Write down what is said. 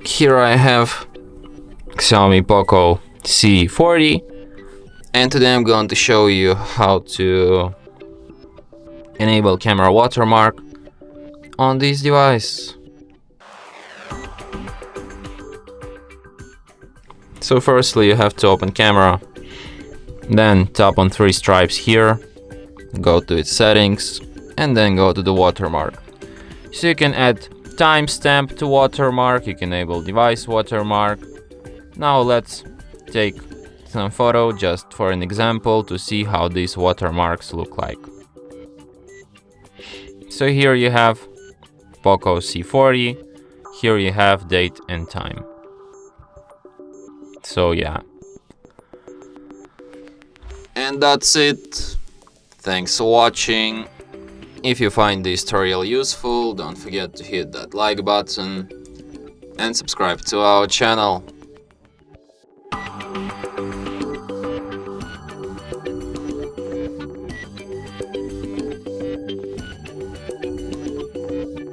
Here I have XIAOMI POCO C40, and today I'm going to show you how to enable camera watermark on this device. So firstly you have to open camera, then tap on three stripes here, go to its settings, and then go to the watermark. So you can add timestamp to watermark, you can enable device watermark. Now let's take some photo just for an example to see how these watermarks look like. So here you have POCO C40, here you have date and time. So yeah. And that's it. Thanks for watching. If you find this tutorial useful, don't forget to hit that like button and subscribe to our channel.